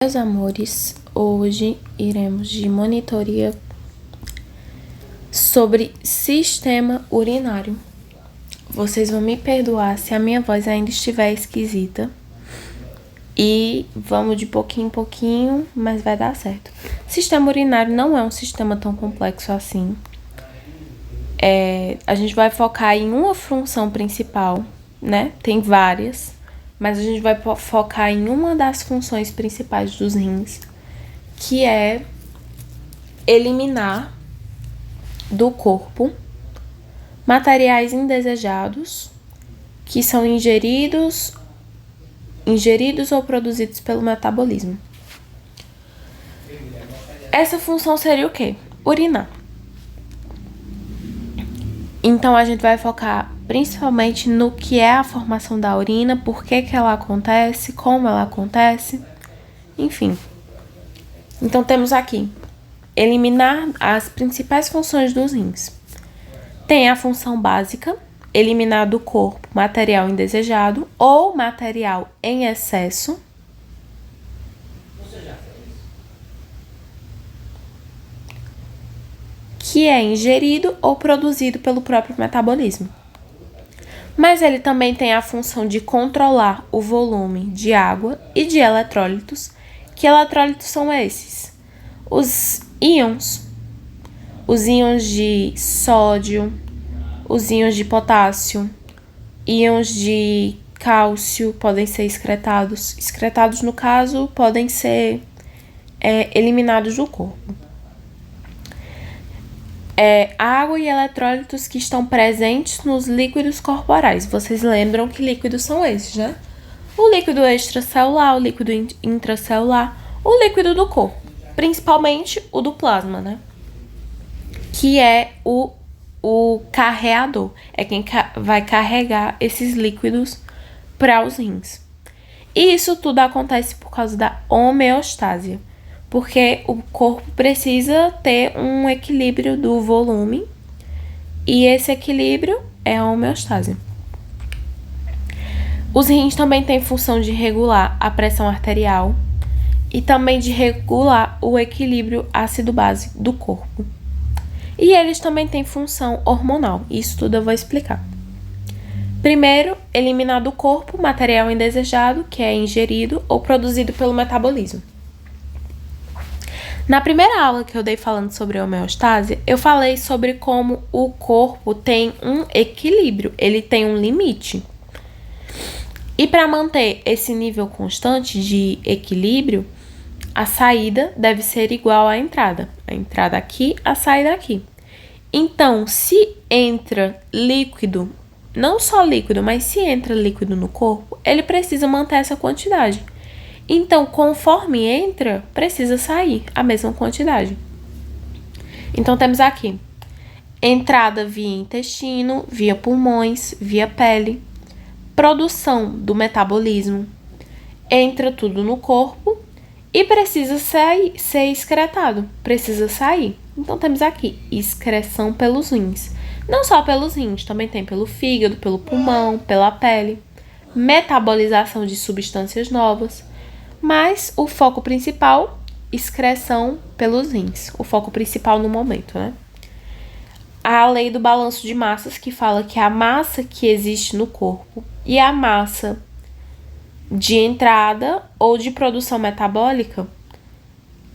Meus amores, hoje iremos de monitoria sobre sistema urinário. Vocês vão me perdoar se a minha voz ainda estiver esquisita. E vamos de pouquinho em pouquinho, mas vai dar certo. Sistema urinário não é um sistema tão complexo assim. A gente vai focar em uma função principal, né? Tem várias, mas a gente vai focar em uma das funções principais dos rins, que é eliminar do corpo materiais indesejados que são ingeridos ou produzidos pelo metabolismo. Essa função seria o quê? Urinar. Então, a gente vai focar principalmente no que é a formação da urina, por que ela acontece, como ela acontece, enfim. Então, temos aqui, eliminar as principais funções dos rins. Tem a função básica, eliminar do corpo material indesejado ou material em excesso. Que é ingerido ou produzido pelo próprio metabolismo. Mas ele também tem a função de controlar o volume de água e de eletrólitos. Que eletrólitos são esses? Os íons de sódio, os íons de potássio, íons de cálcio podem ser excretados. Excretados, no caso, podem ser eliminados do corpo. Água e eletrólitos que estão presentes nos líquidos corporais. Vocês lembram que líquidos são esses, né? O líquido extracelular, o líquido intracelular, o líquido do corpo. Principalmente o do plasma, né? Que é o carreador. É quem vai carregar esses líquidos para os rins. E isso tudo acontece por causa da homeostase. Porque o corpo precisa ter um equilíbrio do volume e esse equilíbrio é a homeostase. Os rins também têm função de regular a pressão arterial e também de regular o equilíbrio ácido-base do corpo. E eles também têm função hormonal, isso tudo eu vou explicar. Primeiro, eliminar do corpo material indesejado que é ingerido ou produzido pelo metabolismo. Na primeira aula que eu dei falando sobre a homeostase, eu falei sobre como o corpo tem um equilíbrio, ele tem um limite. E para manter esse nível constante de equilíbrio, a saída deve ser igual à entrada. A entrada aqui, a saída aqui. Então, se entra líquido, não só líquido, mas se entra líquido no corpo, ele precisa manter essa quantidade. Então, conforme entra, precisa sair a mesma quantidade. Então, temos aqui entrada via intestino, via pulmões, via pele, produção do metabolismo, entra tudo no corpo e precisa ser excretado, precisa sair. Então, temos aqui excreção pelos rins. Não só pelos rins, também tem pelo fígado, pelo pulmão, pela pele, metabolização de substâncias novas. Mas o foco principal, excreção pelos rins. O foco principal no momento, né? A lei do balanço de massas que fala que a massa que existe no corpo e a massa de entrada ou de produção metabólica,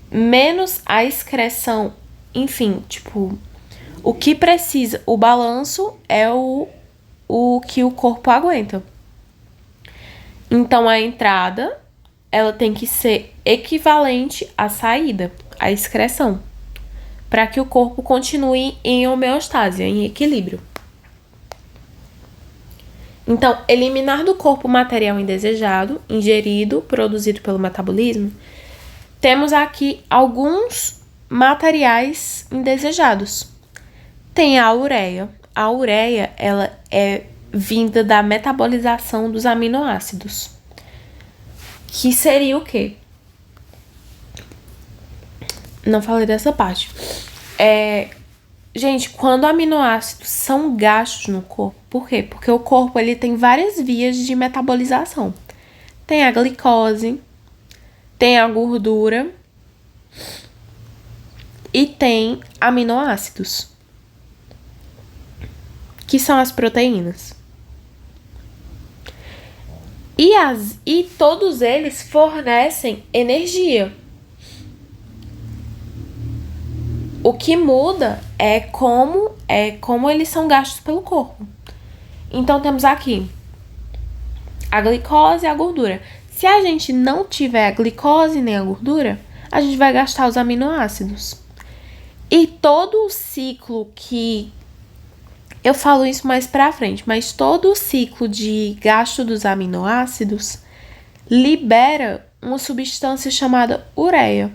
menos a excreção, enfim, tipo, o que precisa, o balanço é o que o corpo aguenta. Então, a entrada ela tem que ser equivalente à saída, à excreção, para que o corpo continue em homeostase, em equilíbrio. Então, eliminar do corpo material indesejado, ingerido, produzido pelo metabolismo, temos aqui alguns materiais indesejados. Tem a ureia. A ureia, ela é vinda da metabolização dos aminoácidos. Que seria o quê? Não falei dessa parte. Gente, quando aminoácidos são gastos no corpo, por quê? Porque o corpo ele tem várias vias de metabolização. Tem a glicose, tem a gordura e tem aminoácidos, que são as proteínas. E todos eles fornecem energia. O que muda é como eles são gastos pelo corpo. Então, temos aqui a glicose e a gordura. Se a gente não tiver a glicose nem a gordura, a gente vai gastar os aminoácidos. E todo o ciclo que... Eu falo isso mais pra frente, mas todo o ciclo de gasto dos aminoácidos libera uma substância chamada ureia.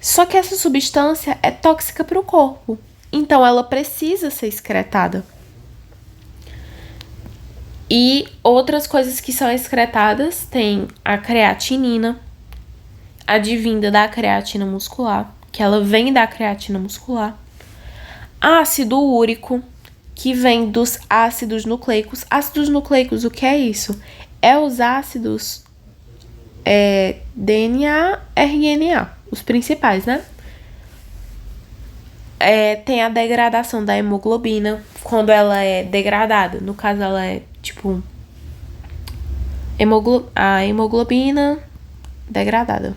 Só que essa substância é tóxica para o corpo, então ela precisa ser excretada. E outras coisas que são excretadas tem a creatinina, advinda da creatina muscular, que ela vem da creatina muscular. Ácido úrico, que vem dos ácidos nucleicos. Ácidos nucleicos, o que é isso? É os ácidos DNA, RNA, os principais, né? Tem a degradação da hemoglobina, quando ela é degradada. No caso, ela é tipo a hemoglobina degradada.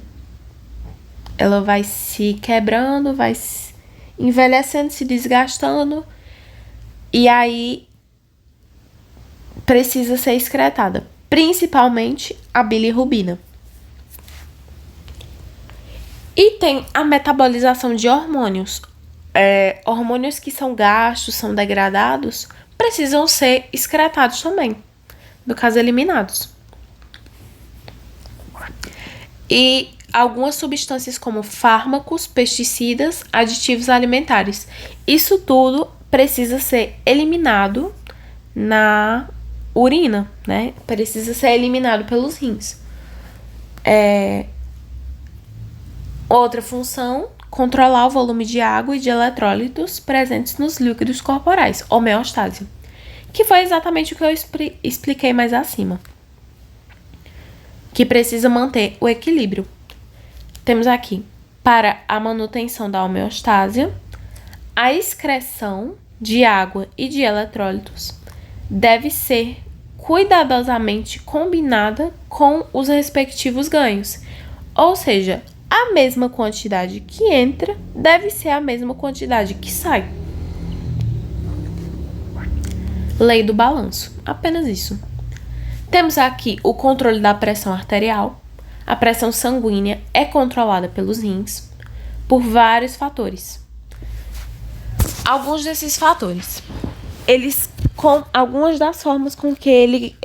Ela vai se quebrando, vai se envelhecendo, se desgastando, e aí precisa ser excretada, principalmente a bilirrubina. E tem a metabolização de hormônios. Hormônios que são gastos, são degradados, precisam ser excretados também, no caso, eliminados. E algumas substâncias como fármacos, pesticidas, aditivos alimentares. Isso tudo precisa ser eliminado na urina, né? Precisa ser eliminado pelos rins. Outra função, controlar o volume de água e de eletrólitos presentes nos líquidos corporais, homeostase, que foi exatamente o que eu expliquei mais acima, que precisa manter o equilíbrio. Temos aqui, para a manutenção da homeostase, a excreção de água e de eletrólitos deve ser cuidadosamente combinada com os respectivos ganhos. Ou seja, a mesma quantidade que entra deve ser a mesma quantidade que sai. Lei do balanço, apenas isso. Temos aqui o controle da pressão arterial. A pressão sanguínea é controlada pelos rins por vários fatores. Alguns desses fatores, com algumas das formas com que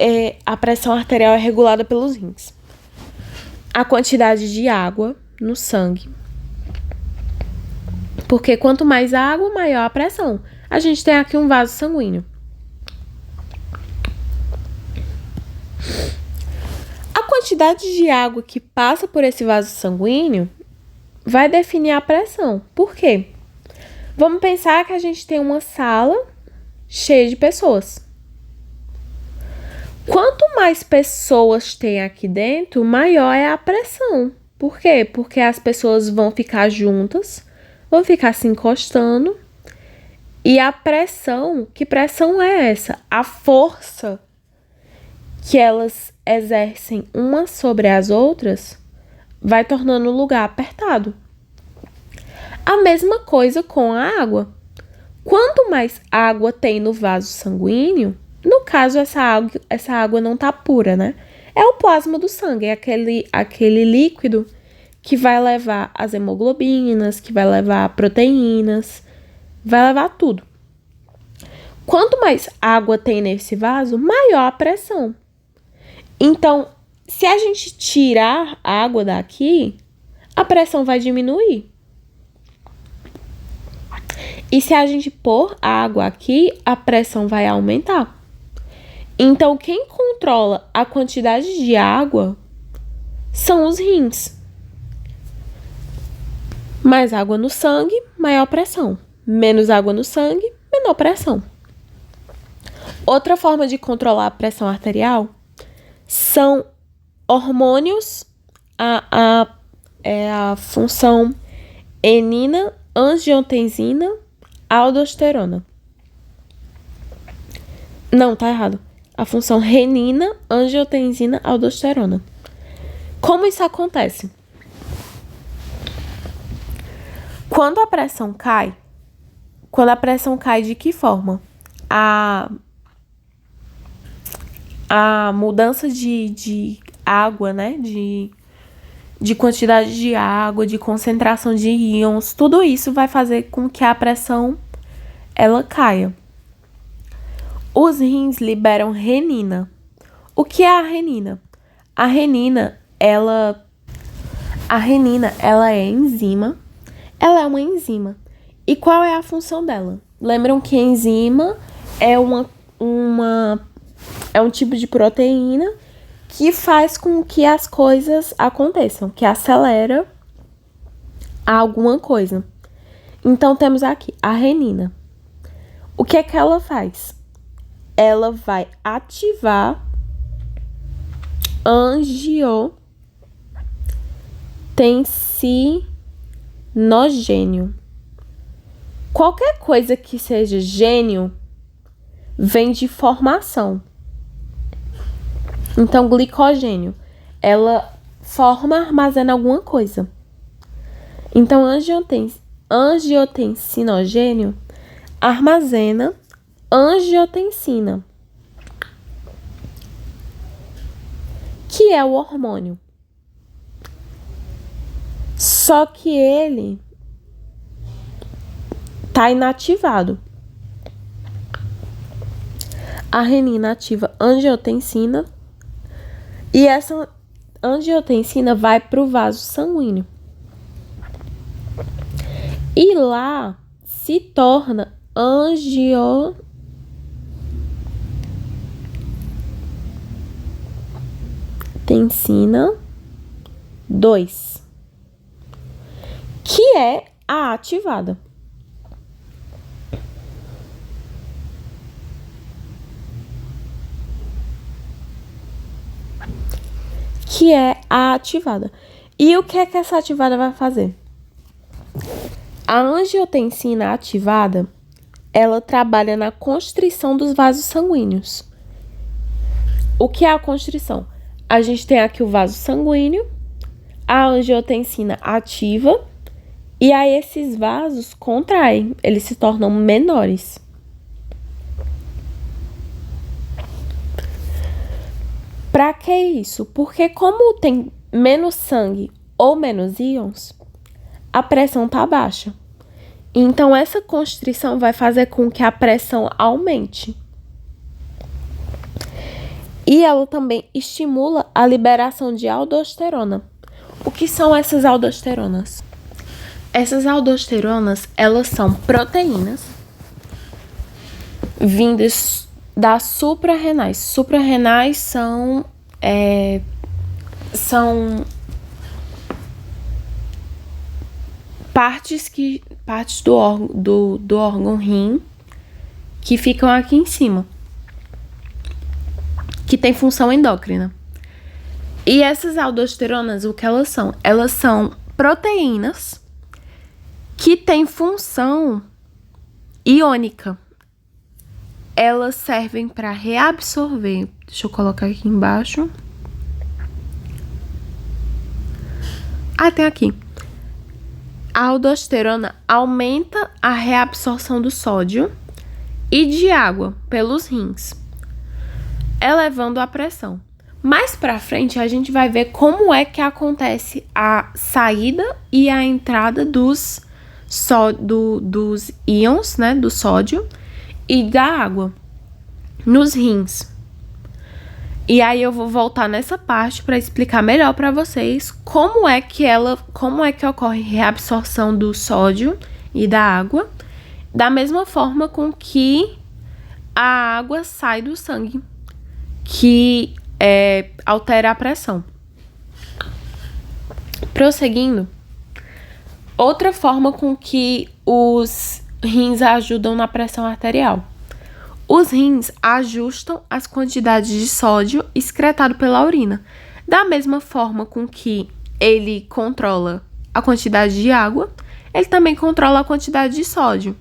a pressão arterial é regulada pelos rins. A quantidade de água no sangue. Porque quanto mais água, maior a pressão. A gente tem aqui um vaso sanguíneo. A quantidade de água que passa por esse vaso sanguíneo vai definir a pressão. Por quê? Vamos pensar que a gente tem uma sala cheia de pessoas. Quanto mais pessoas tem aqui dentro, maior é a pressão. Por quê? Porque as pessoas vão ficar juntas, vão ficar se encostando. E a pressão, que pressão é essa? A força que elas exercem umas sobre as outras vai tornando o lugar apertado. A mesma coisa com a água. Quanto mais água tem no vaso sanguíneo, no caso essa água não tá pura, né? É o plasma do sangue, é aquele líquido que vai levar as hemoglobinas, que vai levar proteínas, vai levar tudo. Quanto mais água tem nesse vaso, maior a pressão. Então, se a gente tirar a água daqui, a pressão vai diminuir. E se a gente pôr água aqui, a pressão vai aumentar. Então, quem controla a quantidade de água são os rins. Mais água no sangue, maior pressão. Menos água no sangue, menor pressão. Outra forma de controlar a pressão arterial são hormônios é a função renina, angiotensina, aldosterona. Não, tá errado. A função renina, angiotensina, aldosterona. Como isso acontece? Quando a pressão cai de que forma? A mudança de água, né? De quantidade de água, de concentração de íons, tudo isso vai fazer com que a pressão ela caia. Os rins liberam renina. O que é a renina? A renina, ela é enzima. Ela é uma enzima. E qual é a função dela? Lembram que enzima é é um tipo de proteína que faz com que as coisas aconteçam, que acelera alguma coisa. Então, temos aqui a renina. O que é que ela faz? Ela vai ativar angiotensinogênio. Qualquer coisa que seja gênio vem de formação. Então, glicogênio, ela forma, armazena alguma coisa. Então, angiotensinogênio armazena angiotensina, que é o hormônio. Só que ele está inativado. A renina ativa angiotensina e essa angiotensina vai para o vaso sanguíneo. E lá se torna angiotensina 2, que é a ativada. E o que é que essa ativada vai fazer? A angiotensina ativada, ela trabalha na constrição dos vasos sanguíneos. O que é a constrição? A gente tem aqui o vaso sanguíneo, a angiotensina ativa, e aí esses vasos contraem, eles se tornam menores. Para que isso? Porque como tem menos sangue ou menos íons, a pressão está baixa. Então, essa constrição vai fazer com que a pressão aumente. E ela também estimula a liberação de aldosterona. O que são essas aldosteronas? Essas aldosteronas, elas são proteínas vindas das suprarrenais. Suprarrenais são partes do órgão rim que ficam aqui em cima, que tem função endócrina. E essas aldosteronas, o que elas são? Elas são proteínas que têm função iônica. Elas servem para reabsorver. Deixa eu colocar aqui embaixo. Tem aqui. A aldosterona aumenta a reabsorção do sódio e de água pelos rins, elevando a pressão. Mais para frente, a gente vai ver como é que acontece a saída e a entrada dos íons, né, do sódio e da água nos rins. E aí eu vou voltar nessa parte para explicar melhor para vocês como é que ocorre reabsorção do sódio e da água, da mesma forma com que a água sai do sangue, que altera a pressão. Prosseguindo, outra forma com que os rins ajudam na pressão arterial. Os rins ajustam as quantidades de sódio excretado pela urina, da mesma forma com que ele controla a quantidade de água, ele também controla a quantidade de sódio.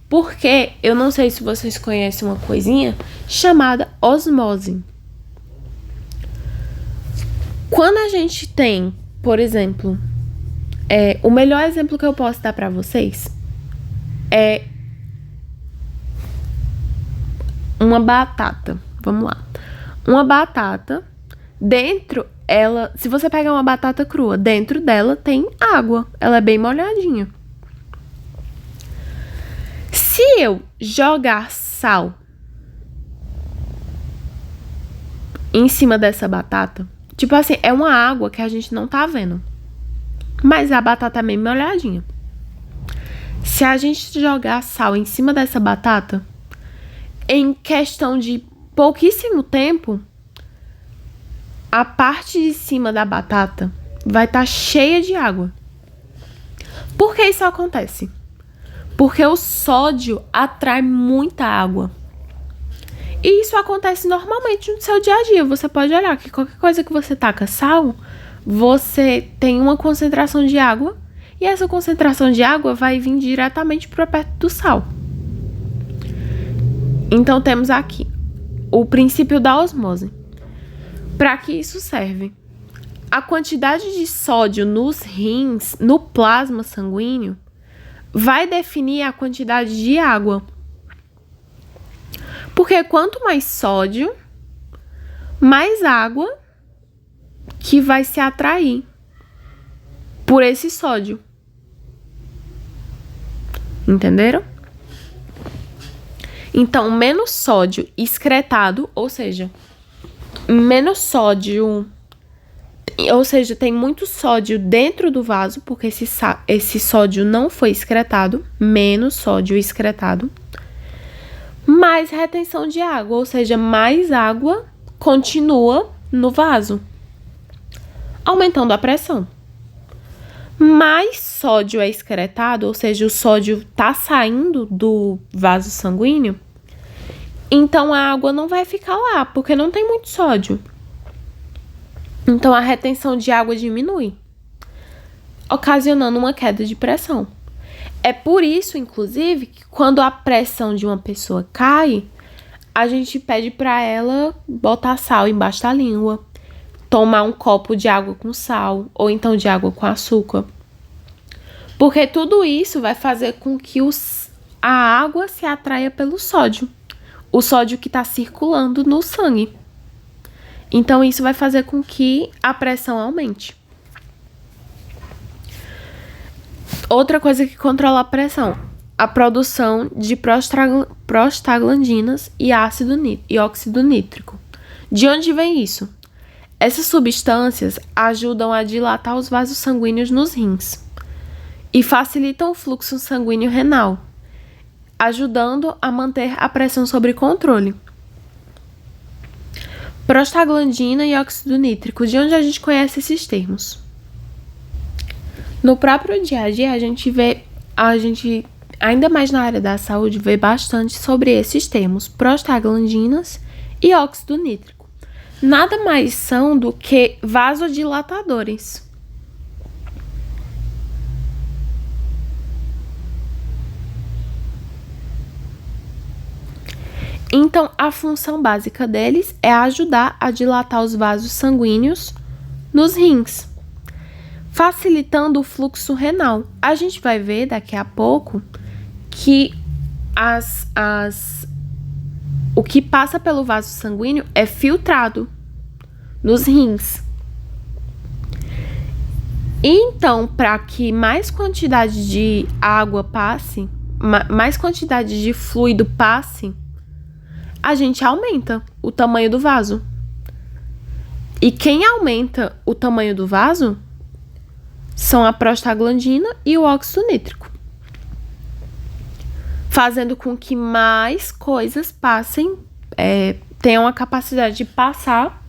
Porque eu não sei se vocês conhecem uma coisinha chamada osmose. Quando a gente tem, por exemplo, o melhor exemplo que eu posso dar para vocês é uma batata. Vamos lá. Uma batata, se você pegar uma batata crua, dentro dela tem água. Ela é bem molhadinha. Se eu jogar sal em cima dessa batata, tipo assim, é uma água que a gente não tá vendo, mas a batata é meio molhadinha. Se a gente jogar sal em cima dessa batata, em questão de pouquíssimo tempo, a parte de cima da batata vai estar cheia de água. Por que isso acontece? Porque o sódio atrai muita água. E isso acontece normalmente no seu dia a dia. Você pode olhar que qualquer coisa que você taca sal, você tem uma concentração de água. E essa concentração de água vai vir diretamente para perto do sal. Então temos aqui o princípio da osmose. Para que isso serve? A quantidade de sódio nos rins, no plasma sanguíneo, vai definir a quantidade de água. Porque quanto mais sódio, mais água que vai se atrair por esse sódio. Entenderam? Então, menos sódio excretado, ou seja, menos sódio, ou seja, tem muito sódio dentro do vaso, porque esse sódio não foi excretado, menos sódio excretado, mais retenção de água, ou seja, mais água continua no vaso, aumentando a pressão. Mais sódio é excretado, ou seja, o sódio está saindo do vaso sanguíneo, então a água não vai ficar lá, porque não tem muito sódio. Então a retenção de água diminui, ocasionando uma queda de pressão. É por isso, inclusive, que quando a pressão de uma pessoa cai, a gente pede para ela botar sal embaixo da língua, tomar um copo de água com sal, ou então de água com açúcar. Porque tudo isso vai fazer com que a água se atraia pelo sódio. O sódio que está circulando no sangue. Então, isso vai fazer com que a pressão aumente. Outra coisa que controla a pressão, a produção de prostaglandinas e óxido nítrico. De onde vem isso? Essas substâncias ajudam a dilatar os vasos sanguíneos nos rins e facilitam o fluxo sanguíneo renal, ajudando a manter a pressão sob controle. Prostaglandina e óxido nítrico, de onde a gente conhece esses termos? No próprio dia a dia, a gente ainda mais na área da saúde, vê bastante sobre esses termos, prostaglandinas e óxido nítrico. Nada mais são do que vasodilatadores. Então, a função básica deles é ajudar a dilatar os vasos sanguíneos nos rins, facilitando o fluxo renal. A gente vai ver daqui a pouco que o que passa pelo vaso sanguíneo é filtrado nos rins. Então, para que mais quantidade de água passe, mais quantidade de fluido passe, a gente aumenta o tamanho do vaso. E quem aumenta o tamanho do vaso são a prostaglandina e o óxido nítrico, fazendo com que mais coisas passem, tenham a capacidade de passar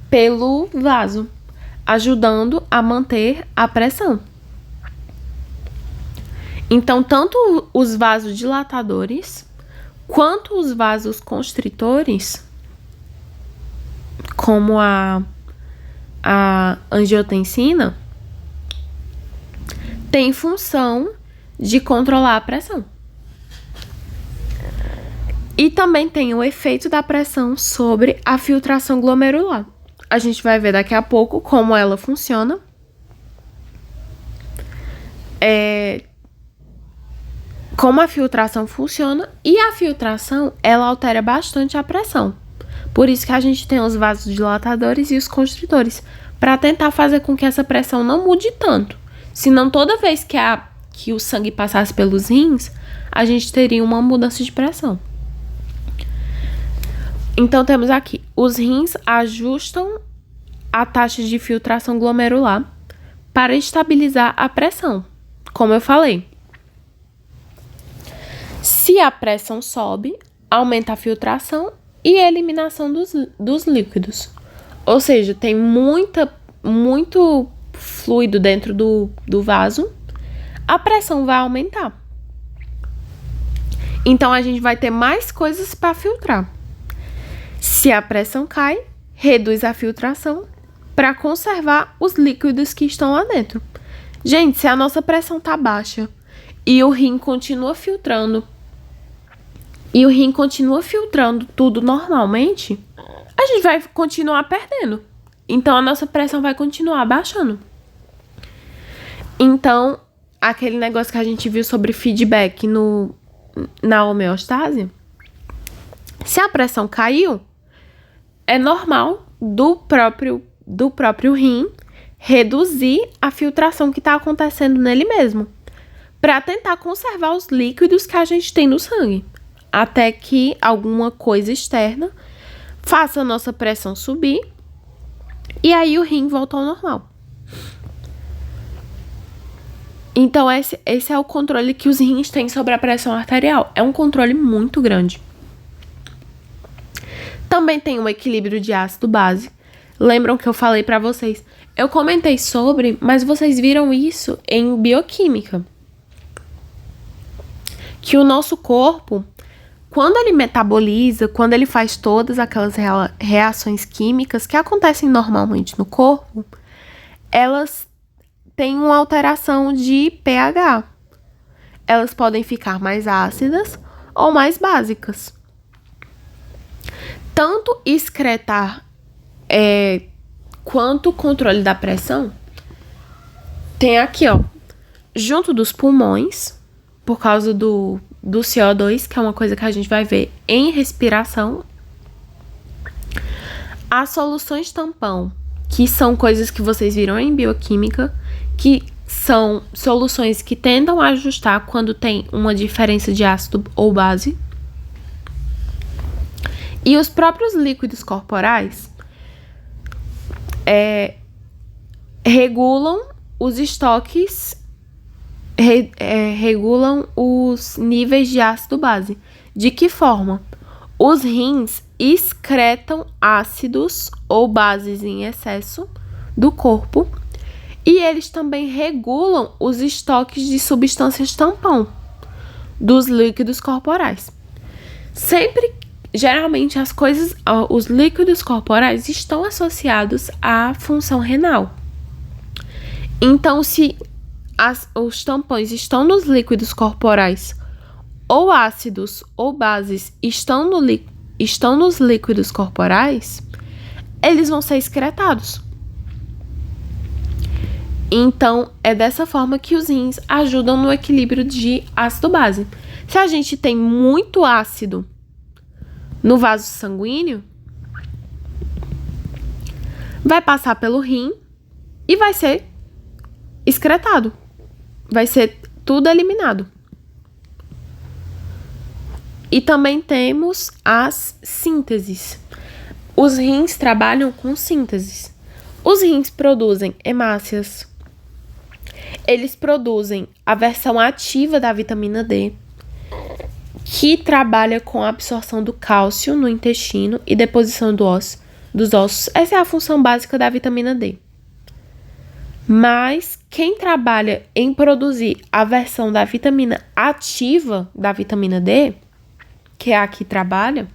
pelo vaso, ajudando a manter a pressão. Então, tanto os vasodilatadores quanto os vasos constritores, como a a angiotensina, tem função de controlar a pressão. E também tem o efeito da pressão sobre a filtração glomerular. A gente vai ver daqui a pouco como ela funciona. Como a filtração funciona. E a filtração, ela altera bastante a pressão. Por isso que a gente tem os vasodilatadores e os constritores, para tentar fazer com que essa pressão não mude tanto. Senão, toda vez que o sangue passasse pelos rins, a gente teria uma mudança de pressão. Então, temos aqui, os rins ajustam a taxa de filtração glomerular para estabilizar a pressão, como eu falei. Se a pressão sobe, aumenta a filtração e a eliminação dos líquidos. Ou seja, tem muito fluido dentro do vaso, a pressão vai aumentar. Então, a gente vai ter mais coisas para filtrar. Se a pressão cai, reduz a filtração para conservar os líquidos que estão lá dentro. Gente, se a nossa pressão tá baixa e o rim continua filtrando, tudo normalmente, a gente vai continuar perdendo. Então, a nossa pressão vai continuar baixando. Então, aquele negócio que a gente viu sobre feedback na homeostase, se a pressão caiu, é normal do próprio rim reduzir a filtração que está acontecendo nele mesmo, para tentar conservar os líquidos que a gente tem no sangue, até que alguma coisa externa faça a nossa pressão subir e aí o rim volta ao normal. Então, esse é o controle que os rins têm sobre a pressão arterial. É um controle muito grande. Também tem um equilíbrio de ácido-base. Lembram que eu falei pra vocês? Eu comentei sobre, mas vocês viram isso em bioquímica. Que o nosso corpo, quando ele metaboliza, quando ele faz todas aquelas reações químicas que acontecem normalmente no corpo, elas têm uma alteração de pH. Elas podem ficar mais ácidas ou mais básicas. Tanto excretar quanto o controle da pressão tem aqui, ó, junto dos pulmões, por causa do CO2, que é uma coisa que a gente vai ver em respiração. As soluções tampão, que são coisas que vocês viram em bioquímica, que são soluções que tentam ajustar quando tem uma diferença de ácido ou base. E os próprios líquidos corporais regulam os estoques, regulam os níveis de ácido base. De que forma? Os rins excretam ácidos ou bases em excesso do corpo e eles também regulam os estoques de substâncias tampão dos líquidos corporais. Geralmente os líquidos corporais estão associados à função renal. Então, se os tampões estão nos líquidos corporais, ou ácidos ou bases estão nos líquidos corporais, eles vão ser excretados. Então, é dessa forma que os rins ajudam no equilíbrio de ácido-base. Se a gente tem muito ácido no vaso sanguíneo, vai passar pelo rim e vai ser excretado. Vai ser tudo eliminado. E também temos as sínteses. Os rins trabalham com sínteses. Os rins produzem hemácias. Eles produzem a versão ativa da vitamina D, que trabalha com a absorção do cálcio no intestino e deposição dos ossos. Essa é a função básica da vitamina D. Mas quem trabalha em produzir a versão da vitamina ativa da vitamina D, que é a que trabalha,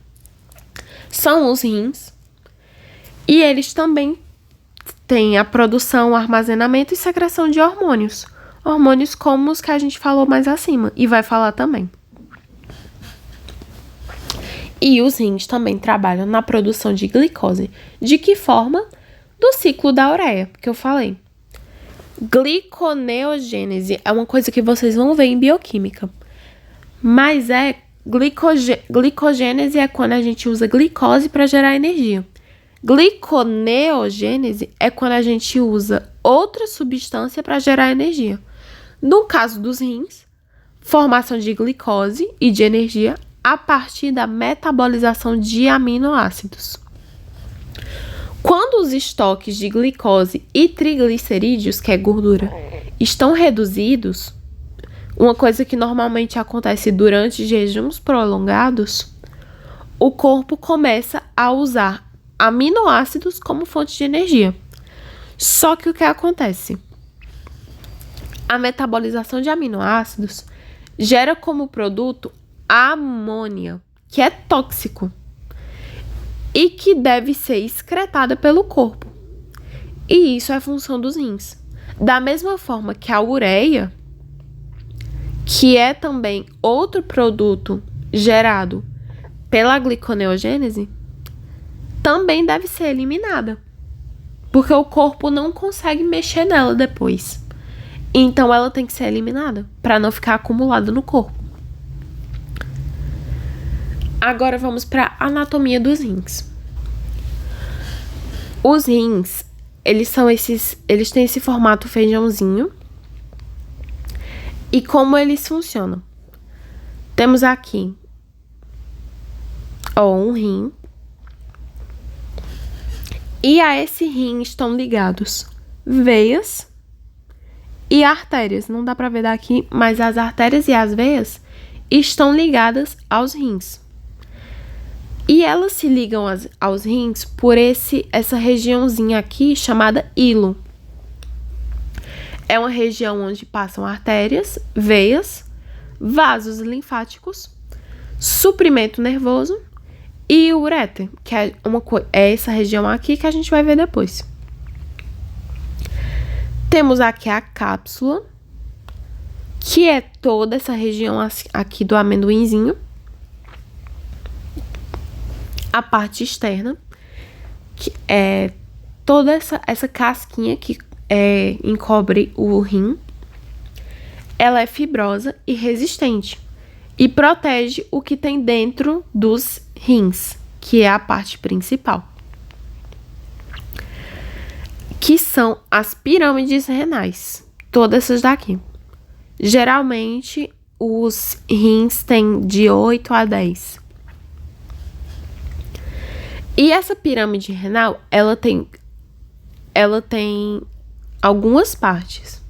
são os rins. E eles também tem a produção, armazenamento e secreção de hormônios. Hormônios como os que a gente falou mais acima e vai falar também. E os rins também trabalham na produção de glicose. De que forma? Do ciclo da ureia, que eu falei. Gliconeogênese é uma coisa que vocês vão ver em bioquímica. Mas glicogênese é quando a gente usa glicose para gerar energia. Gliconeogênese é quando a gente usa outra substância para gerar energia. No caso dos rins, formação de glicose e de energia a partir da metabolização de aminoácidos. Quando os estoques de glicose e triglicerídeos, que é gordura, estão reduzidos, uma coisa que normalmente acontece durante jejuns prolongados, o corpo começa a usar aminoácidos como fonte de energia. Só que o que acontece? A metabolização de aminoácidos gera como produto amônia, que é tóxico e que deve ser excretada pelo corpo. E isso é função dos rins. Da mesma forma que a ureia, que é também outro produto gerado pela gliconeogênese, também deve ser eliminada, porque o corpo não consegue mexer nela depois. Então ela tem que ser eliminada para não ficar acumulada no corpo. Agora vamos para a anatomia dos rins. Os rins, eles têm esse formato feijãozinho. E como eles funcionam? Temos aqui um rim. E a esse rim estão ligados veias e artérias. Não dá para ver daqui, mas as artérias e as veias estão ligadas aos rins. E elas se ligam aos rins por essa regiãozinha aqui chamada hilo. É uma região onde passam artérias, veias, vasos linfáticos, suprimento nervoso e ureter, que é essa região aqui que a gente vai ver depois. Temos aqui a cápsula, que é toda essa região aqui do amendoinzinho. A parte externa, que é toda essa casquinha que encobre o rim. Ela é fibrosa e resistente e protege o que tem dentro dos rins, que é a parte principal, que são as pirâmides renais, todas essas daqui. Geralmente, os rins têm de 8 a 10. E essa pirâmide renal, ela tem algumas partes.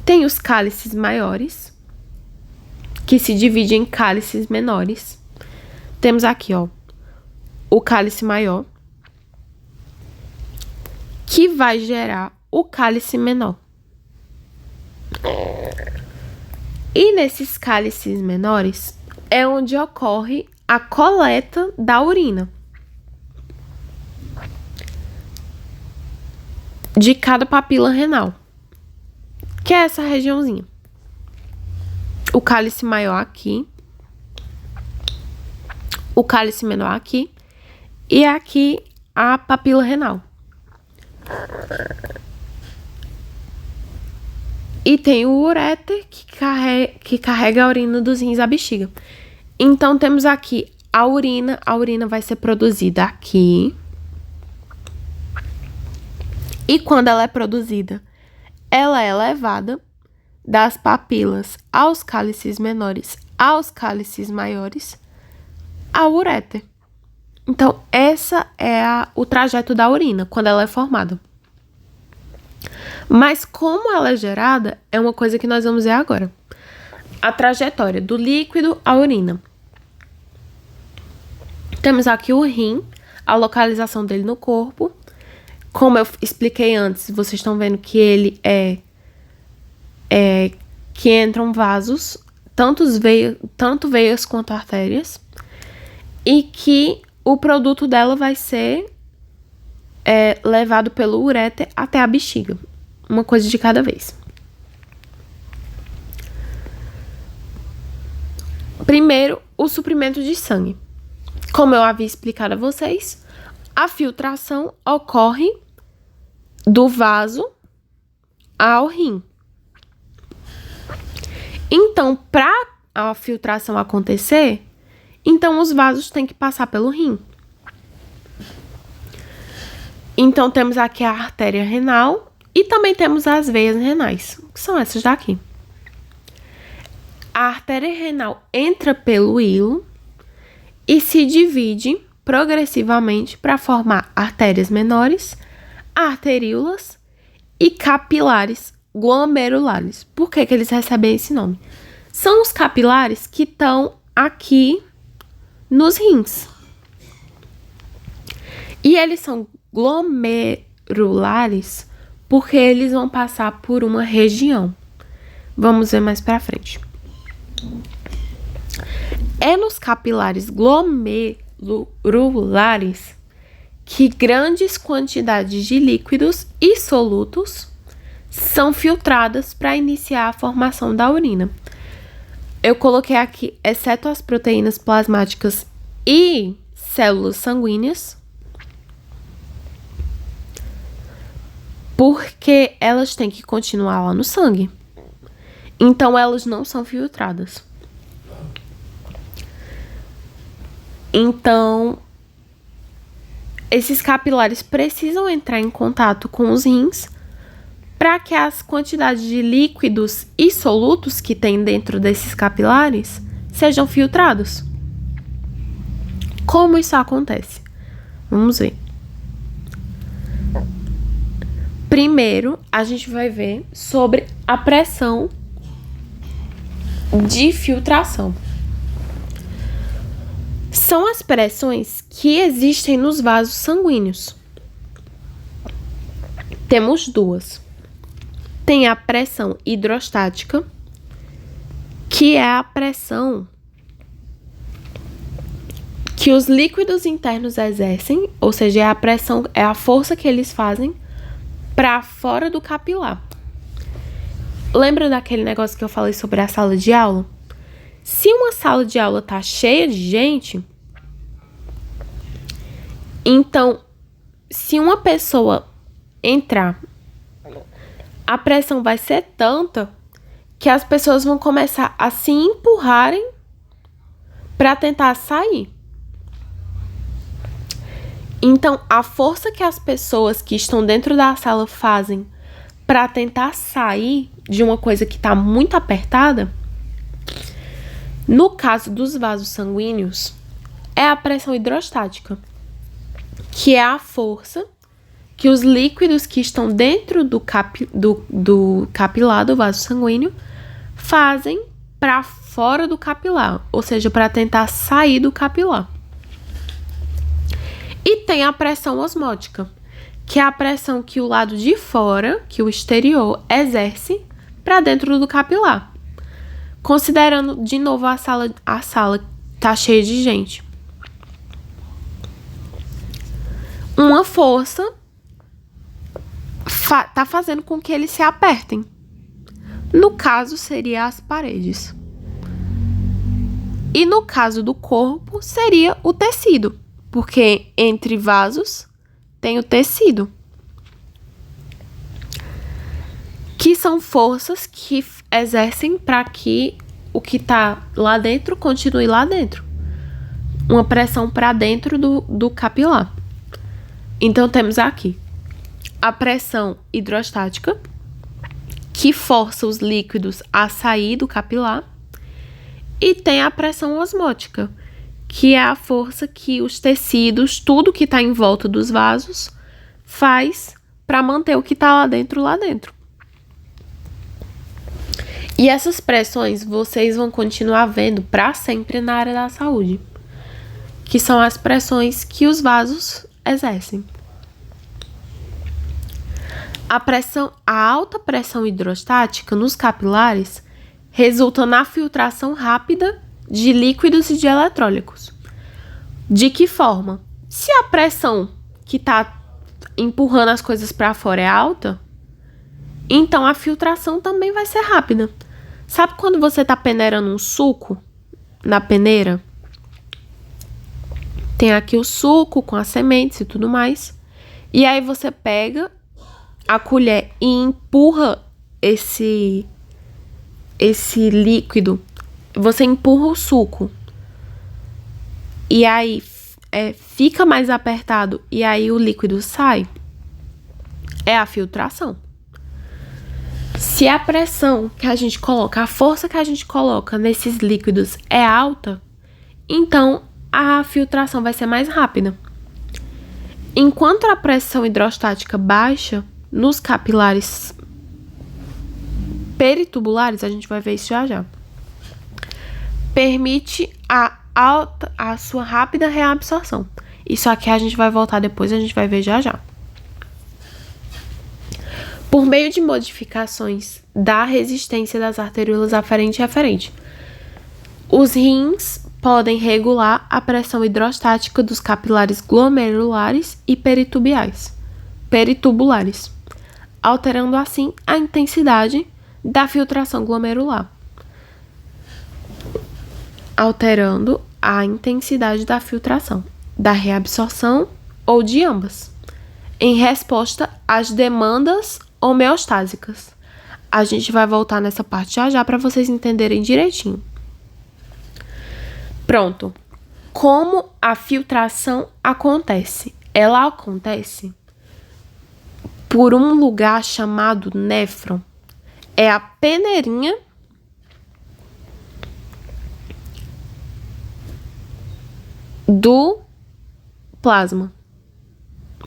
Tem os cálices maiores, que se dividem em cálices menores. Temos aqui, o cálice maior, que vai gerar o cálice menor. E nesses cálices menores é onde ocorre a coleta da urina de cada papila renal, que é essa regiãozinha. O cálice maior aqui, o cálice menor aqui e aqui a papila renal. E tem o ureter que carrega a urina dos rins à bexiga. Então temos aqui a urina vai ser produzida aqui. E quando ela é produzida, ela é levada das papilas aos cálices menores, aos cálices maiores, ao ureter. Então, essa é o trajeto da urina, quando ela é formada. Mas como ela é gerada, é uma coisa que nós vamos ver agora. A trajetória do líquido à urina. Temos aqui o rim, a localização dele no corpo. Como eu expliquei antes, vocês estão vendo que ele que entram vasos, tanto veias quanto artérias, e que o produto dela vai ser é levado pelo ureter até a bexiga. Uma coisa de cada vez. Primeiro, o suprimento de sangue. Como eu havia explicado a vocês, a filtração ocorre do vaso ao rim. Então, para a filtração acontecer, então os vasos têm que passar pelo rim. Então, temos aqui a artéria renal e também temos as veias renais, que são essas daqui. A artéria renal entra pelo hilo e se divide progressivamente para formar artérias menores, arteríolas e capilares glomerulares. Por que eles recebem esse nome? São os capilares que estão aqui nos rins. E eles são glomerulares porque eles vão passar por uma região. Vamos ver mais pra frente. É nos capilares glomerulares que grandes quantidades de líquidos e solutos são filtradas para iniciar a formação da urina. Eu coloquei aqui, exceto as proteínas plasmáticas e células sanguíneas, porque elas têm que continuar lá no sangue. Então, elas não são filtradas. Então, esses capilares precisam entrar em contato com os rins para que as quantidades de líquidos e solutos que tem dentro desses capilares sejam filtrados. Como isso acontece? Vamos ver. Primeiro, a gente vai ver sobre a pressão de filtração. São as pressões que existem nos vasos sanguíneos. Temos duas. Tem a pressão hidrostática, que é a pressão que os líquidos internos exercem, ou seja, é a pressão, é a força que eles fazem para fora do capilar. Lembra daquele negócio que eu falei sobre a sala de aula? Se uma sala de aula tá cheia de gente, então, se uma pessoa entrar, a pressão vai ser tanta que as pessoas vão começar a se empurrarem para tentar sair. Então, a força que as pessoas que estão dentro da sala fazem para tentar sair de uma coisa que está muito apertada, no caso dos vasos sanguíneos, é a pressão hidrostática, que é a força que os líquidos que estão dentro do capilar do vaso sanguíneo fazem para fora do capilar, ou seja, para tentar sair do capilar. E tem a pressão osmótica, que é a pressão que o lado de fora, que o exterior, exerce para dentro do capilar. Considerando de novo a sala tá cheia de gente. Uma força tá fazendo com que eles se apertem. No caso, seria as paredes. E no caso do corpo, seria o tecido, porque entre vasos tem o tecido. Que são forças que exercem para que o que tá lá dentro continue lá dentro. Uma pressão para dentro do capilar. Então, temos aqui a pressão hidrostática, que força os líquidos a sair do capilar, e tem a pressão osmótica, que é a força que os tecidos, tudo que está em volta dos vasos, faz para manter o que está lá dentro. E essas pressões vocês vão continuar vendo para sempre na área da saúde, que são as pressões que os vasos exercem. A alta pressão hidrostática nos capilares resulta na filtração rápida de líquidos e de eletrólitos. De que forma? Se a pressão que está empurrando as coisas para fora é alta, então a filtração também vai ser rápida. Sabe quando você tá peneirando um suco na peneira? Tem aqui o suco com as sementes e tudo mais. E aí você pega a colher e empurra esse líquido. Você empurra o suco. E aí fica mais apertado e aí o líquido sai. É a filtração. Se a pressão que a gente coloca, a força que a gente coloca nesses líquidos é alta, então a filtração vai ser mais rápida. Enquanto a pressão hidrostática baixa nos capilares peritubulares, a gente vai ver isso já já, permite a sua rápida reabsorção. Isso aqui a gente vai voltar depois, a gente vai ver já já. Por meio de modificações da resistência das arteriolas aferente e referente, os rins podem regular a pressão hidrostática dos capilares glomerulares e peritubulares, alterando assim a intensidade da filtração glomerular. Alterando a intensidade da filtração, da reabsorção ou de ambas, em resposta às demandas homeostásicas. A gente vai voltar nessa parte já já para vocês entenderem direitinho. Pronto. Como a filtração acontece? Ela acontece por um lugar chamado néfron. É a peneirinha do plasma.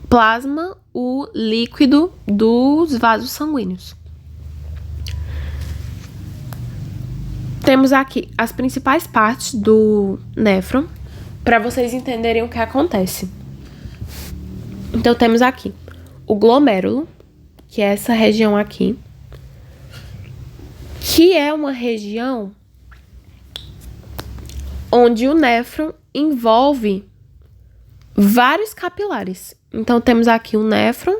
Plasma, o líquido dos vasos sanguíneos. Temos aqui as principais partes do néfron para vocês entenderem o que acontece. Então temos aqui o glomérulo, que é essa região aqui, que é uma região onde o néfron envolve vários capilares. Então temos aqui o néfron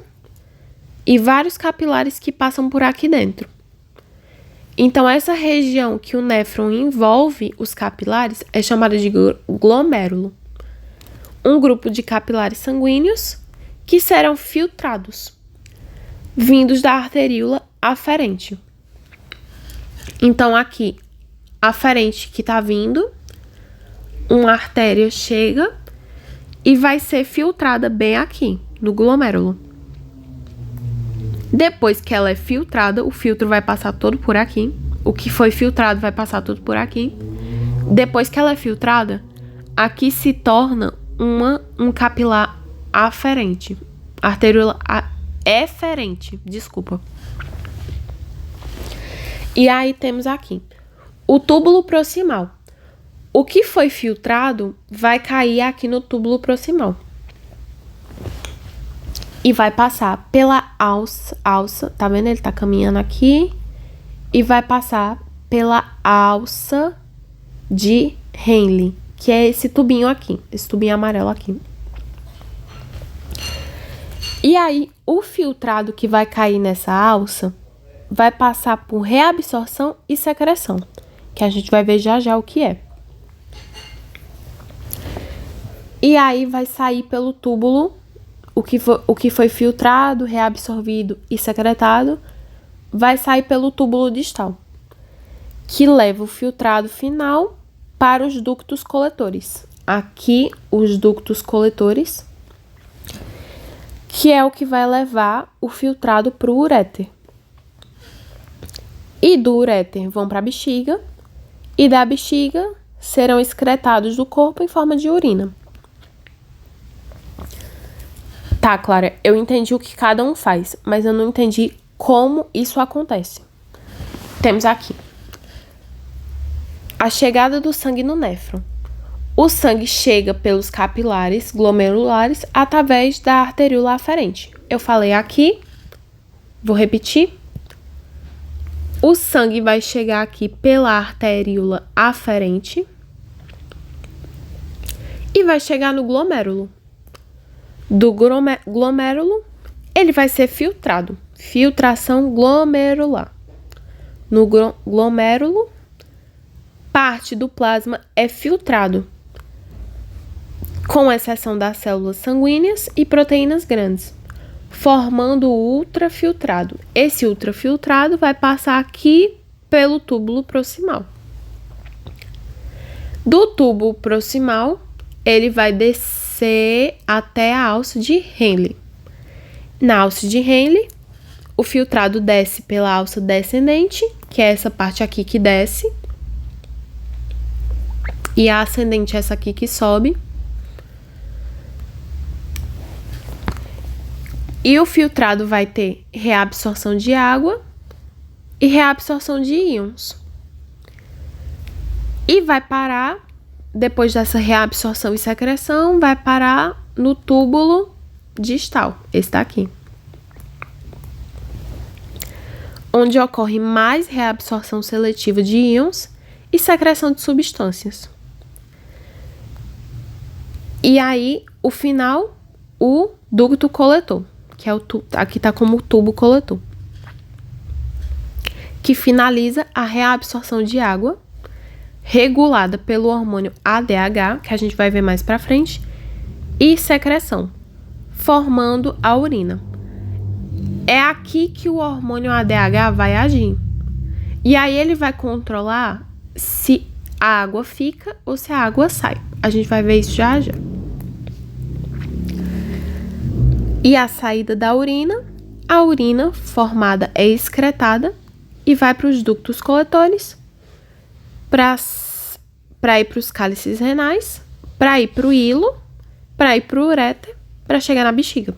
e vários capilares que passam por aqui dentro. Então essa região que o néfron envolve os capilares é chamada de glomérulo. Um grupo de capilares sanguíneos que serão filtrados, vindos da arteríola aferente. Então aqui, aferente que tá vindo, uma artéria chega e vai ser filtrada bem aqui, no glomérulo. Depois que ela é filtrada, o filtro vai passar todo por aqui. O que foi filtrado vai passar tudo por aqui. Depois que ela é filtrada, aqui se torna um capilar aferente. Arteríola eferente, desculpa. E aí temos aqui o túbulo proximal. O que foi filtrado vai cair aqui no túbulo proximal. E vai passar pela alça, tá vendo? Ele tá caminhando aqui. E vai passar pela alça de Henle, que é esse tubinho aqui, esse tubinho amarelo aqui. E aí, o filtrado que vai cair nessa alça vai passar por reabsorção e secreção, que a gente vai ver já já o que é. E aí vai sair pelo túbulo o que foi filtrado, reabsorvido e secretado, vai sair pelo túbulo distal, que leva o filtrado final para os ductos coletores. Aqui, os ductos coletores, que é o que vai levar o filtrado para o uréter. E do uréter vão para a bexiga, e da bexiga serão excretados do corpo em forma de urina. Tá, Clara, eu entendi o que cada um faz, mas eu não entendi como isso acontece. Temos aqui a chegada do sangue no néfron. O sangue chega pelos capilares glomerulares através da arteríola aferente. Eu falei aqui, vou repetir. O sangue vai chegar aqui pela arteríola aferente e vai chegar no glomérulo. Do glomérulo ele vai ser filtrado. Filtração glomerular. No glomérulo, parte do plasma é filtrado, com exceção das células sanguíneas e proteínas grandes, formando o ultrafiltrado. Esse ultrafiltrado vai passar aqui pelo túbulo proximal. Do tubo proximal, ele vai descer até a alça de Henle. Na alça de Henle, o filtrado desce pela alça descendente, que é essa parte aqui que desce, e a ascendente é essa aqui que sobe. E o filtrado vai ter reabsorção de água e reabsorção de íons. E vai parar, depois dessa reabsorção e secreção, vai parar no túbulo distal, esse daqui, onde ocorre mais reabsorção seletiva de íons e secreção de substâncias. E aí, o final, o ducto coletor, que é o aqui tá como tubo coletor, que finaliza a reabsorção de água, regulada pelo hormônio ADH, que a gente vai ver mais pra frente, e secreção, formando a urina. É aqui que o hormônio ADH vai agir. E aí ele vai controlar se a água fica ou se a água sai. A gente vai ver isso já já. E a saída da urina, a urina formada é excretada e vai para os ductos coletores, para ir para os cálices renais, para ir para o hilo, para ir para o uréter, para chegar na bexiga.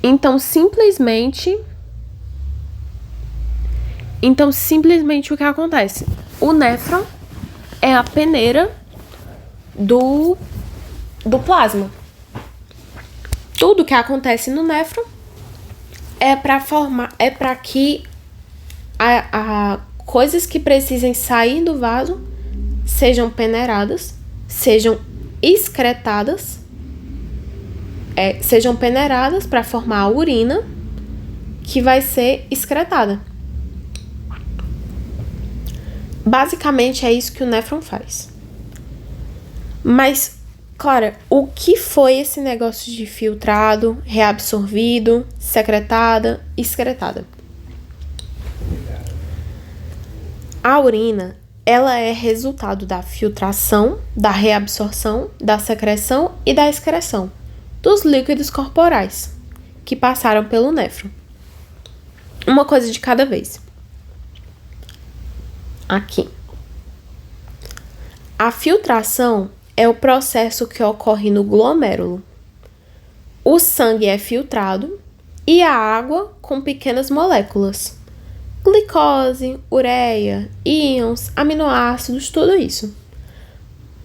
Então, simplesmente o que acontece? O néfron é a peneira do plasma. Tudo que acontece no néfron é para que coisas que precisem sair do vaso sejam peneiradas, sejam excretadas, sejam peneiradas para formar a urina, que vai ser excretada. Basicamente é isso que o néfron faz. Mas, Clara, o que foi esse negócio de filtrado, reabsorvido, secretada, excretada? A urina, ela é resultado da filtração, da reabsorção, da secreção e da excreção dos líquidos corporais que passaram pelo néfron. Uma coisa de cada vez. Aqui. A filtração é o processo que ocorre no glomérulo. O sangue é filtrado e a água com pequenas moléculas. Glicose, ureia, íons, aminoácidos, tudo isso.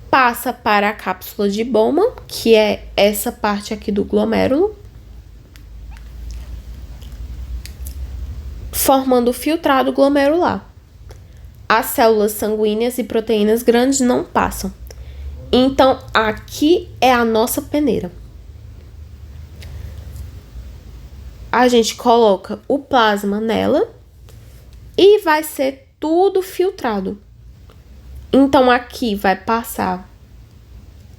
Passa para a cápsula de Bowman, que é essa parte aqui do glomérulo, formando o filtrado glomerular. As células sanguíneas e proteínas grandes não passam. Então, aqui é a nossa peneira. A gente coloca o plasma nela e vai ser tudo filtrado. Então, aqui vai passar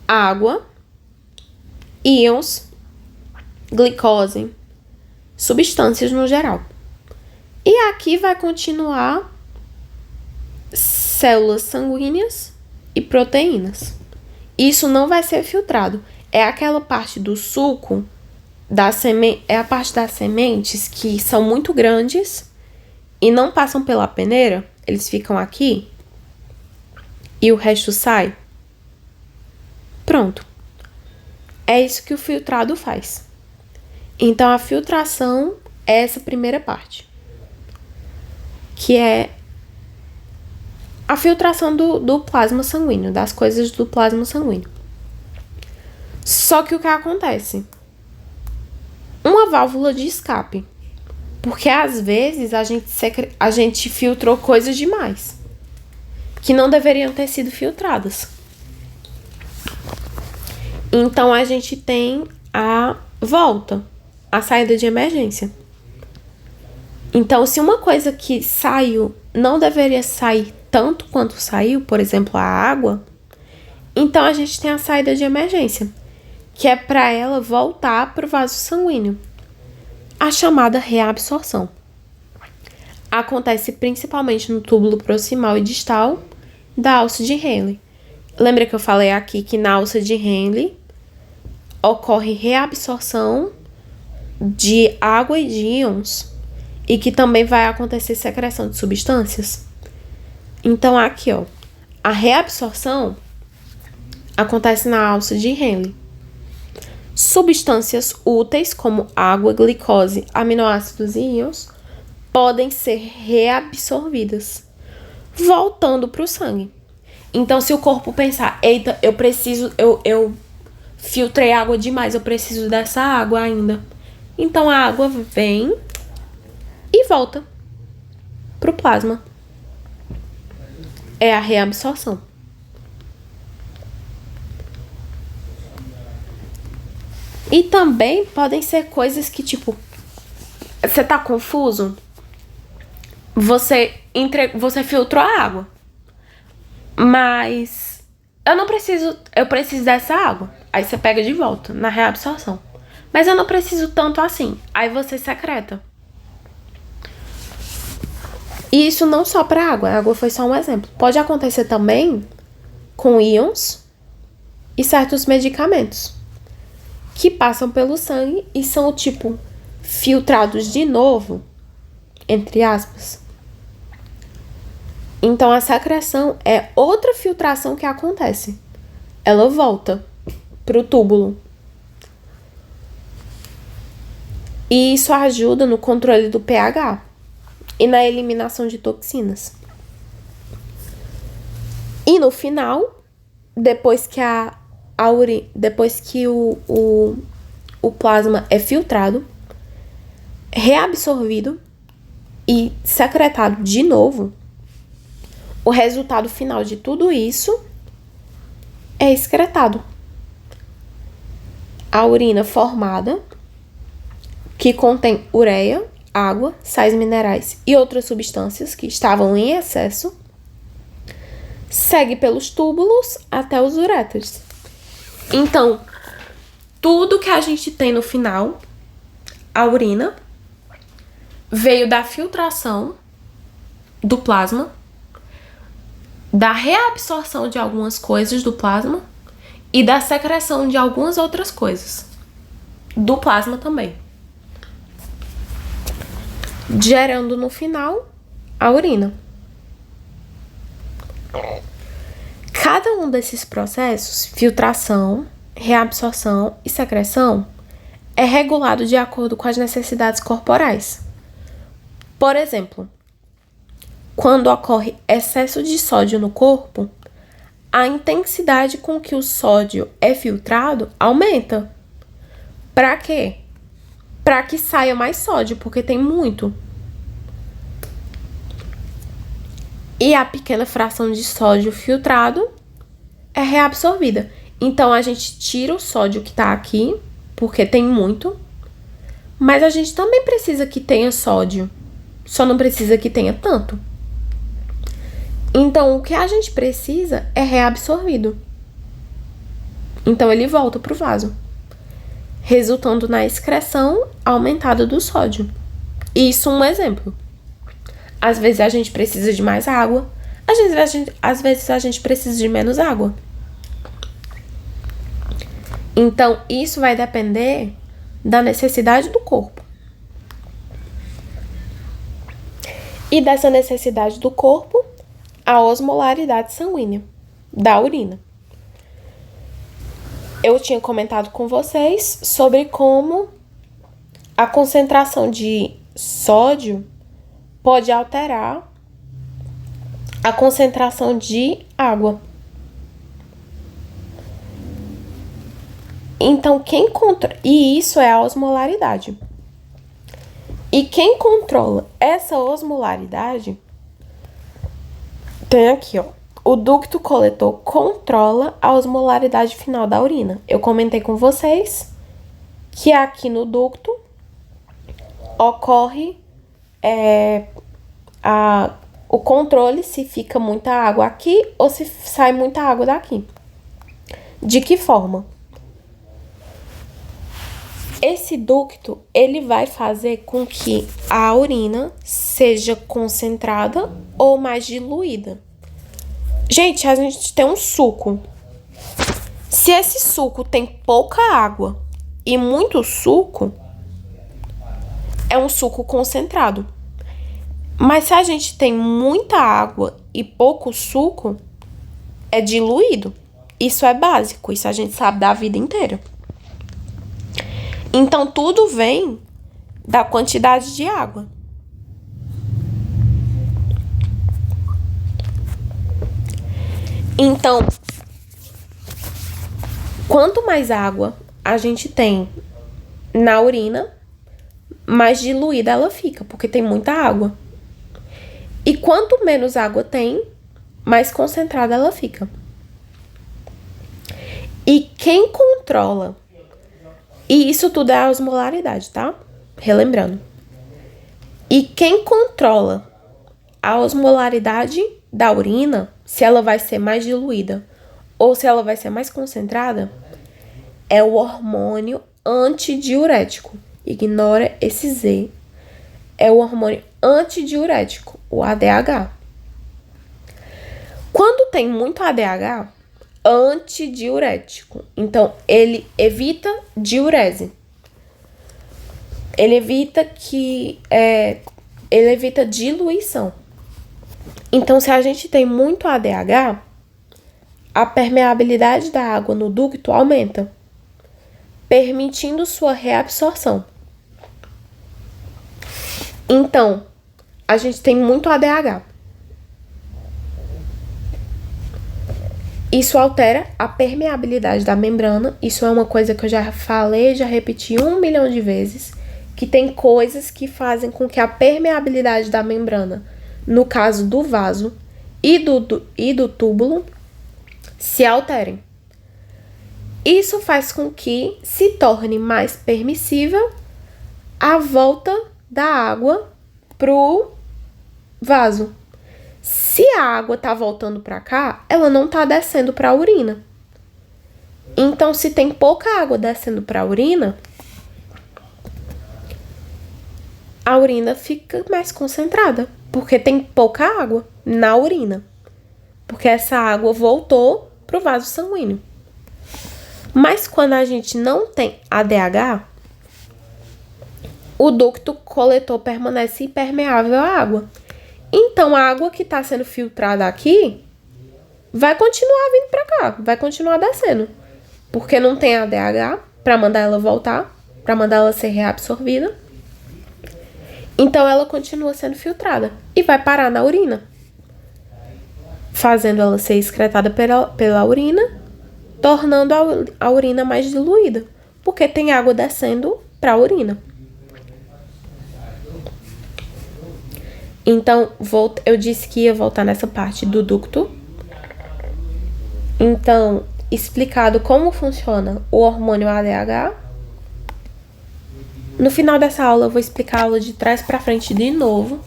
água, íons, glicose, substâncias no geral. E aqui vai continuar células sanguíneas e proteínas. Isso não vai ser filtrado. É aquela parte do suco, é a parte das sementes que são muito grandes e não passam pela peneira. Eles ficam aqui e o resto sai. Pronto. É isso que o filtrado faz. Então, a filtração é essa primeira parte, que é a filtração do plasma sanguíneo, das coisas do plasma sanguíneo. Só que o que acontece? Uma válvula de escape. Porque às vezes a gente filtrou coisas demais que não deveriam ter sido filtradas. Então a gente tem a volta a saída de emergência. Então, se uma coisa que saiu não deveria sair tanto quanto saiu, por exemplo, a água, então a gente tem a saída de emergência, que é para ela voltar para o vaso sanguíneo. A chamada reabsorção acontece principalmente no túbulo proximal e distal da alça de Henle. Lembra que eu falei aqui que na alça de Henle ocorre reabsorção de água e de íons e que também vai acontecer secreção de substâncias? Então aqui, ó, a reabsorção acontece na alça de Henle. Substâncias úteis como água, glicose, aminoácidos e íons podem ser reabsorvidas, voltando para o sangue. Então, se o corpo pensar, eita, eu filtrei água demais, eu preciso dessa água ainda. Então, a água vem e volta pro plasma. É a reabsorção. E também podem ser coisas que, tipo, você tá confuso? Você filtrou a água. Mas eu preciso dessa água. Aí você pega de volta na reabsorção. Mas eu não preciso tanto assim. Aí você secreta. E isso não só para água. A água foi só um exemplo. Pode acontecer também com íons e certos medicamentos que passam pelo sangue e são, tipo, filtrados de novo, entre aspas. Então, a secreção é outra filtração que acontece. Ela volta pro túbulo. E isso ajuda no controle do pH e na eliminação de toxinas. E no final, depois que depois que o plasma é filtrado, reabsorvido e secretado de novo, o resultado final de tudo isso é excretado. A urina formada, que contém ureia, água, sais minerais e outras substâncias que estavam em excesso, segue pelos túbulos até os uréteres. Então, tudo que a gente tem no final, a urina, veio da filtração do plasma, da reabsorção de algumas coisas do plasma e da secreção de algumas outras coisas do plasma também, gerando no final a urina. Cada um desses processos, filtração, reabsorção e secreção, é regulado de acordo com as necessidades corporais. Por exemplo, quando ocorre excesso de sódio no corpo, a intensidade com que o sódio é filtrado aumenta. Para quê? Para que saia mais sódio, porque tem muito. E a pequena fração de sódio filtrado é reabsorvida. Então, a gente tira o sódio que tá aqui, porque tem muito, mas a gente também precisa que tenha sódio, só não precisa que tenha tanto. Então, o que a gente precisa é reabsorvido. Então, ele volta pro vaso, resultando na excreção aumentada do sódio. Isso é um exemplo. Às vezes a gente precisa de mais água, às vezes a gente precisa de menos água. Então, isso vai depender da necessidade do corpo. E dessa necessidade do corpo, a osmolaridade sanguínea da urina. Eu tinha comentado com vocês sobre como a concentração de sódio pode alterar a concentração de água. Então, e isso é a osmolaridade. E quem controla essa osmolaridade tem aqui, ó. O ducto coletor controla a osmolaridade final da urina. Eu comentei com vocês que aqui no ducto ocorre o controle se fica muita água aqui ou se sai muita água daqui. De que forma? Esse ducto, ele vai fazer com que a urina seja concentrada ou mais diluída. Gente, a gente tem um suco. Se esse suco tem pouca água e muito suco, é um suco concentrado. Mas se a gente tem muita água e pouco suco, é diluído. Isso é básico, isso a gente sabe da vida inteira. Então, tudo vem da quantidade de água. Então, quanto mais água a gente tem na urina, mais diluída ela fica, porque tem muita água. E quanto menos água tem, mais concentrada ela fica. E quem controla? E isso tudo é a osmolaridade, tá? Relembrando. E quem controla a osmolaridade da urina, se ela vai ser mais diluída ou se ela vai ser mais concentrada, é o hormônio antidiurético. Ignora esse Z. É o hormônio antidiurético, o ADH. Quando tem muito ADH, antidiurético. Então, ele evita diurese. Ele evita diluição. Então, se a gente tem muito ADH, a permeabilidade da água no ducto aumenta, permitindo sua reabsorção. Então, a gente tem muito ADH. Isso altera a permeabilidade da membrana. Isso é uma coisa que eu já falei, já repeti 1 milhão de vezes, que tem coisas que fazem com que a permeabilidade da membrana, no caso do vaso e do túbulo, se alterem. Isso faz com que se torne mais permissível a volta da água pro vaso. Se a água tá voltando para cá, ela não tá descendo para a urina. Então, se tem pouca água descendo para a urina fica mais concentrada, porque tem pouca água na urina. Porque essa água voltou pro vaso sanguíneo. Mas quando a gente não tem ADH, o ducto coletor permanece impermeável à água. Então, a água que está sendo filtrada aqui vai continuar vindo para cá, vai continuar descendo. Porque não tem ADH para mandar ela voltar, para mandar ela ser reabsorvida. Então, ela continua sendo filtrada e vai parar na urina, fazendo ela ser excretada pela urina, tornando a urina mais diluída, porque tem água descendo para a urina. Então, eu disse que ia voltar nessa parte do ducto. Então, explicado como funciona o hormônio ADH. No final dessa aula, eu vou explicá-lo de trás para frente de novo,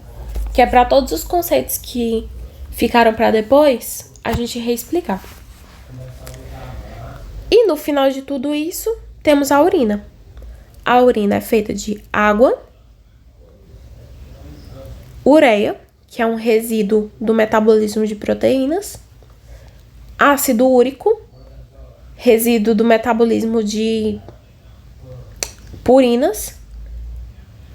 que é para todos os conceitos que ficaram para depois, a gente reexplicar. E no final de tudo isso, temos a urina. A urina é feita de água, ureia, que é um resíduo do metabolismo de proteínas, ácido úrico, resíduo do metabolismo de purinas,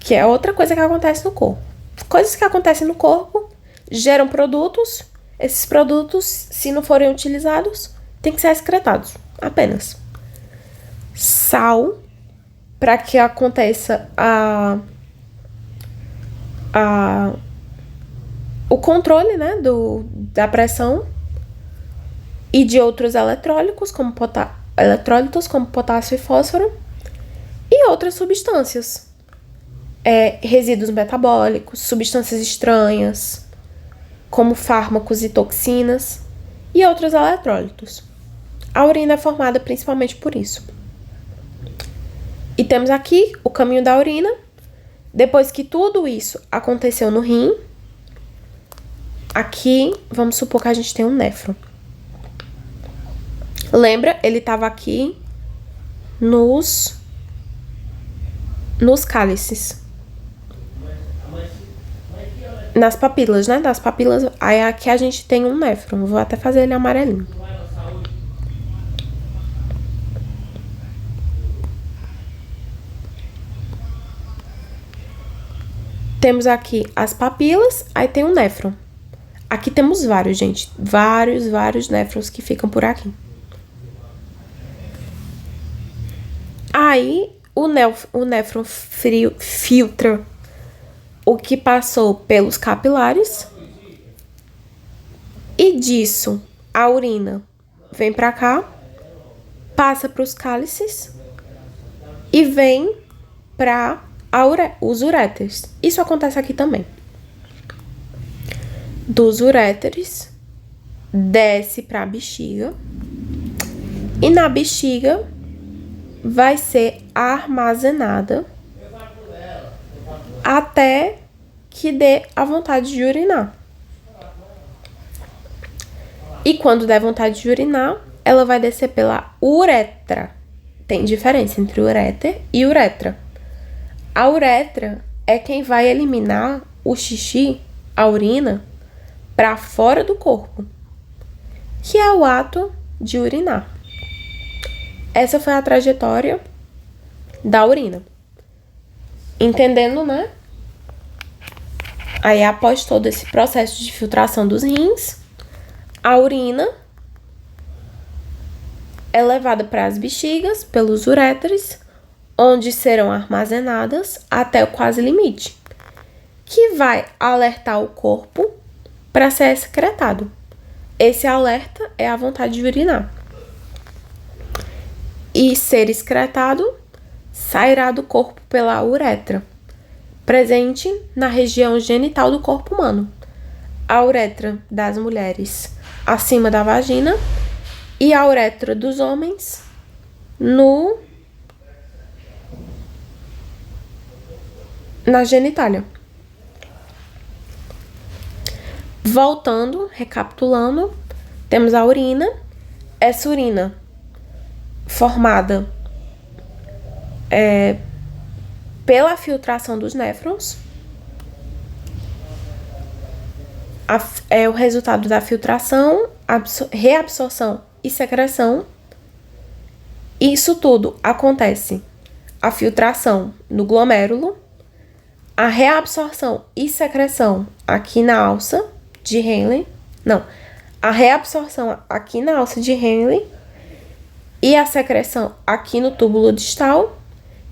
que é outra coisa que acontece no corpo. Coisas que acontecem no corpo geram produtos. Esses produtos, se não forem utilizados, têm que ser excretados, apenas. Sal, para que aconteça o controle, né, da pressão, e de outros eletrólitos, como potássio e fósforo, e outras substâncias, resíduos metabólicos, substâncias estranhas, como fármacos e toxinas, e outros eletrólitos. A urina é formada principalmente por isso. E temos aqui o caminho da urina. Depois que tudo isso aconteceu no rim, aqui, vamos supor que a gente tem um néfron. Lembra? Ele estava aqui nos cálices. Nas papilas, né? Das papilas, aí aqui a gente tem um néfron. Vou até fazer ele amarelinho. Temos aqui as papilas, aí tem um néfron. Aqui temos vários, gente. Vários néfrons que ficam por aqui. Aí, o néfron filtra o que passou pelos capilares. E disso, a urina vem pra cá, passa para os cálices e vem para os uréteres. Isso acontece aqui também. Dos uréteres, desce para a bexiga. E na bexiga vai ser armazenada até que dê a vontade de urinar. E quando der vontade de urinar, ela vai descer pela uretra. Tem diferença entre uréter e uretra. A uretra é quem vai eliminar o xixi, a urina, para fora do corpo, que é o ato de urinar. Essa foi a trajetória da urina. Entendendo, né? Aí, após todo esse processo de filtração dos rins, a urina é levada para as bexigas, pelos uréteres, onde serão armazenadas até o quase limite, que vai alertar o corpo para ser excretado. Esse alerta é a vontade de urinar. E ser excretado sairá do corpo pela uretra, presente na região genital do corpo humano. A uretra das mulheres acima da vagina e a uretra dos homens na genitália. Voltando, recapitulando, temos a urina. Essa urina formada pela filtração dos néfrons. É o resultado da filtração, reabsorção e secreção. Isso tudo acontece. A filtração no glomérulo, a reabsorção e secreção aqui na alça de Henle. A reabsorção aqui na alça de Henle e a secreção aqui no túbulo distal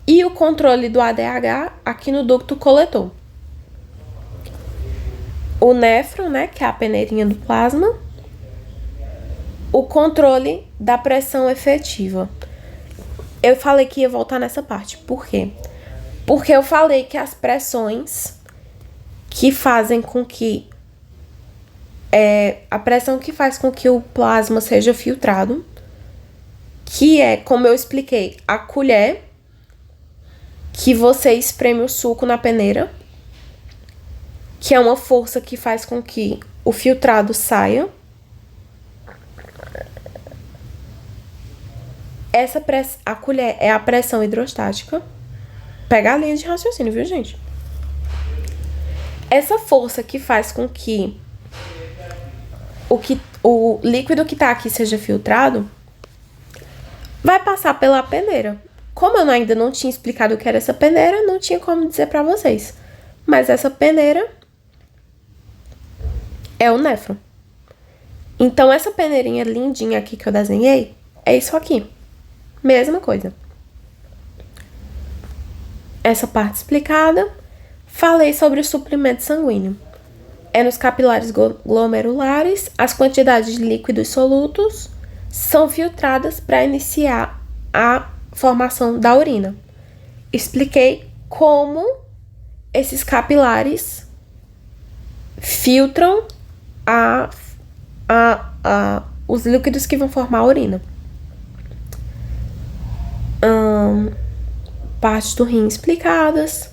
e o controle do ADH aqui no ducto coletor. O néfron, né, que é a peneirinha do plasma, o controle da pressão efetiva. Eu falei que ia voltar nessa parte. Por quê? Porque eu falei que as pressões que fazem com que a pressão que faz com que o plasma seja filtrado, que é, como eu expliquei, a colher que você espreme o suco na peneira, que é uma força que faz com que o filtrado saia. A colher é a pressão hidrostática. Pega a linha de raciocínio, viu, gente? Essa força que faz com que o líquido que tá aqui seja filtrado vai passar pela peneira. Como eu ainda não tinha explicado o que era essa peneira, não tinha como dizer pra vocês. Mas essa peneira é o néfron. Então, essa peneirinha lindinha aqui que eu desenhei é isso aqui. Mesma coisa. Essa parte explicada. Falei sobre o suprimento sanguíneo. É nos capilares glomerulares, as quantidades de líquidos solutos são filtradas para iniciar a formação da urina. Expliquei como esses capilares filtram os líquidos que vão formar a urina. partes do rim explicadas,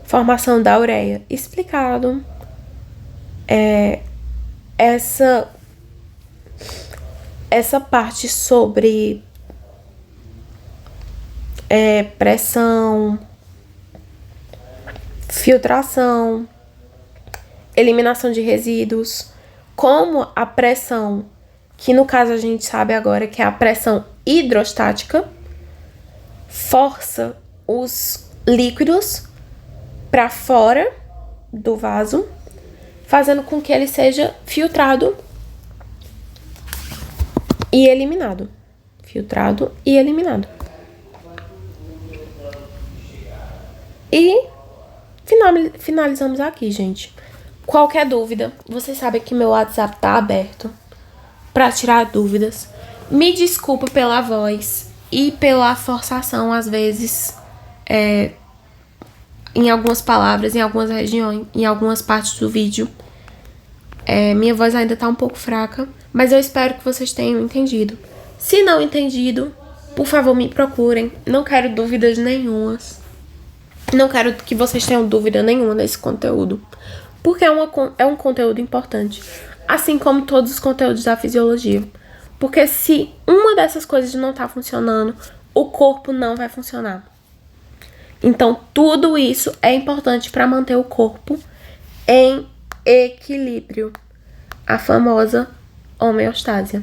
formação da ureia explicado, essa parte sobre pressão, filtração, eliminação de resíduos, como a pressão, que no caso a gente sabe agora que é a pressão hidrostática, força os líquidos para fora do vaso, fazendo com que ele seja filtrado e eliminado. Filtrado e eliminado. E finalizamos aqui, gente. Qualquer dúvida, vocês sabem que meu WhatsApp tá aberto para tirar dúvidas. Me desculpa pela voz e pela forçação, às vezes, em algumas palavras, em algumas regiões, em algumas partes do vídeo. Minha voz ainda tá um pouco fraca, mas eu espero que vocês tenham entendido. Se não entendido, por favor, me procurem. Não quero dúvidas nenhumas. Não quero que vocês tenham dúvida nenhuma desse conteúdo, porque é um conteúdo importante, assim como todos os conteúdos da fisiologia. Porque se uma dessas coisas não tá funcionando, o corpo não vai funcionar. Então, tudo isso é importante para manter o corpo em equilíbrio, a famosa homeostase.